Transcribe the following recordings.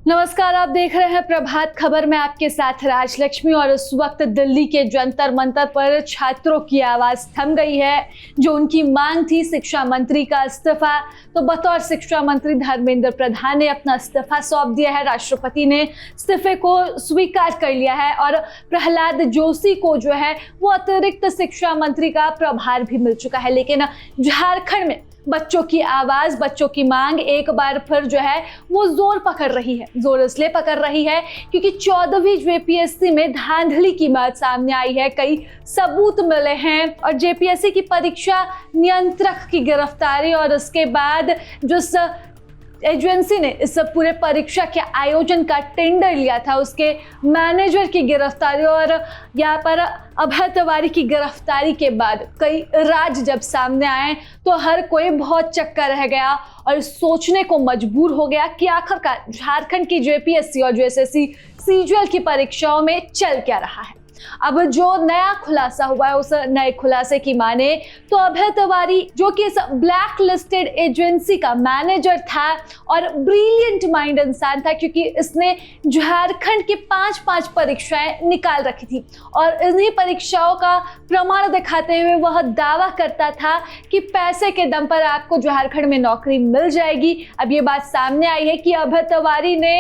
नमस्कार, आप देख रहे हैं प्रभात खबर में आपके साथ राजलक्ष्मी। और इस वक्त दिल्ली के जंतर मंतर पर छात्रों की आवाज थम गई है। जो उनकी मांग थी शिक्षा मंत्री का इस्तीफा, तो बतौर शिक्षा मंत्री धर्मेंद्र प्रधान ने अपना इस्तीफा सौंप दिया है। राष्ट्रपति ने इस्तीफे को स्वीकार कर लिया है और प्रहलाद जोशी को जो है वो अतिरिक्त शिक्षा मंत्री का प्रभार भी मिल चुका है। लेकिन झारखंड में बच्चों की आवाज, बच्चों की मांग एक बार फिर जो है वो जोर पकड़ रही है। जोर इसलिए पकड़ रही है क्योंकि 14वीं जेपीएससी में धांधली की बात सामने आई है। कई सबूत मिले हैं और जेपीएससी की परीक्षा नियंत्रक की गिरफ्तारी और उसके बाद जिस एजेंसी ने इस पूरे परीक्षा के आयोजन का टेंडर लिया था उसके मैनेजर की गिरफ्तारी और यहाँ पर अभय तिवारी की गिरफ्तारी के बाद कई राज जब सामने आए तो हर कोई बहुत चक्का रह गया और सोचने को मजबूर हो गया कि आखिरकार झारखंड की जेपीएससी और जेएसएससी सीजीएल की परीक्षाओं में चल क्या रहा है। अब जो नया खुलासा हुआ है उस नए खुलासे की माने तो अभय तिवारी जो कि इस ब्लैक लिस्टेड एजेंसी का मैनेजर था और ब्रिलियंट माइंड इंसान था, क्योंकि इसने झारखंड की 5 परीक्षाएं निकाल रखी थी और इन्हीं परीक्षाओं का प्रमाण दिखाते हुए वह दावा करता था कि पैसे के दम पर आपको झारखंड में नौकरी मिल जाएगी। अब ये बात सामने आई है कि अभय तिवारी ने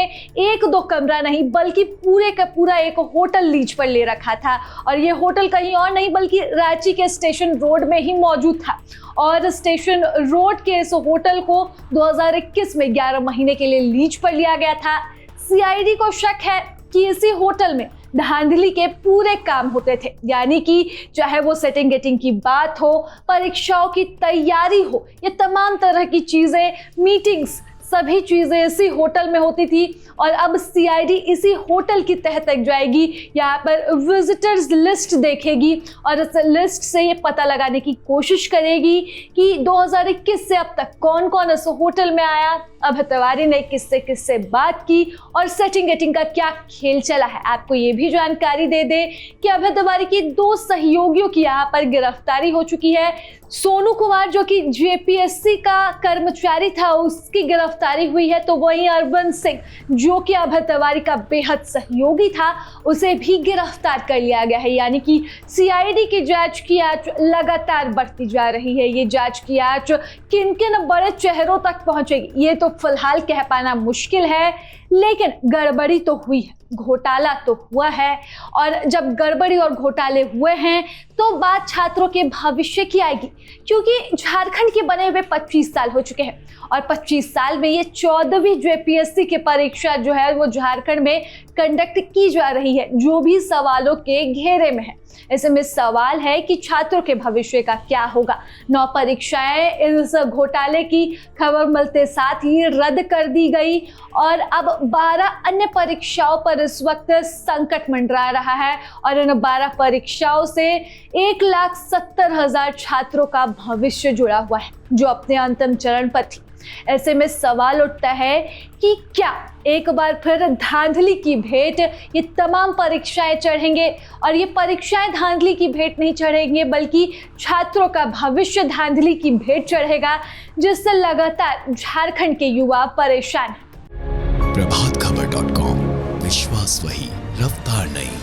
1-2 कमरा नहीं बल्कि पूरे का पूरा एक होटल लीज पर ले रखा था और ये होटल कहीं और नहीं बल्कि रांची के स्टेशन रोड में ही मौजूद था। और स्टेशन रोड के इस होटल को 2021 में 11 महीने के लिए लीज पर लिया गया था। सीआईडी को शक है कि इसी होटल में धांधली के पूरे काम होते थे, यानी कि चाहे वो सेटिंग गेटिंग की बात हो, परीक्षाओं की तैयारी हो, ये तमाम तरह की चीजें, मीटिंग्स, सभी चीजें इसी होटल में होती थी। और अब सीआईडी इसी होटल की तह तक जाएगी, यहाँ पर विजिटर्स लिस्ट देखेगी और इस लिस्ट से ये पता लगाने की कोशिश करेगी कि 2021 से अब तक कौन कौन इस होटल में आया, अभय तिवारी ने किससे किससे बात की और सेटिंग गेटिंग का क्या खेल चला है। आपको ये भी जानकारी दे दे कि अभय तिवारी की 2 सहयोगियों की यहाँ पर गिरफ्तारी हो चुकी है। सोनू कुमार जो कि जेपीएससी का कर्मचारी था उसकी गिरफ्तारी हुई है, तो वहीं अरविंद सिंह जो कि अभय तिवारी का बेहद सहयोगी था उसे भी गिरफ्तार कर लिया गया है। यानी कि सीआईडी की जांच की आंच लगातार बढ़ती जा रही है। ये जांच की आंच किन किन बड़े चेहरों तक पहुंचेगी ये तो फिलहाल कह पाना मुश्किल है, लेकिन गड़बड़ी तो हुई है, घोटाला तो हुआ है। और जब गड़बड़ी और घोटाले हुए हैं तो बात छात्रों के भविष्य की आएगी, क्योंकि झारखंड के बने हुए 25 साल हो चुके हैं और 25 साल में ये 14वीं जेपीएससी की परीक्षा जो है वो झारखंड में कंडक्ट की जा रही है, जो भी सवालों के घेरे में है। ऐसे में सवाल है कि छात्रों के भविष्य का क्या होगा। 9 परीक्षाएं इस घोटाले की खबर मिलते साथ ही रद्द कर दी गई और अब 12 अन्य परीक्षाओं पर इस वक्त संकट मंडरा रहा है और इन 12 परीक्षाओं से 1,70,000 छात्रों का भविष्य जुड़ा हुआ है जो अपने अंतिम चरण पर थी। ऐसे में सवाल उठता है कि क्या एक बार फिर धांधली की भेंट ये तमाम परीक्षाएं चढ़ेंगे, और ये परीक्षाएं धांधली की भेंट नहीं चढ़ेंगे बल्कि छात्रों का भविष्य धांधली की भेंट चढ़ेगा, जिससे लगातार झारखंड के युवा परेशान हैं। प्रभातखबर.com, विश्वास वही, रफ्तार नहीं।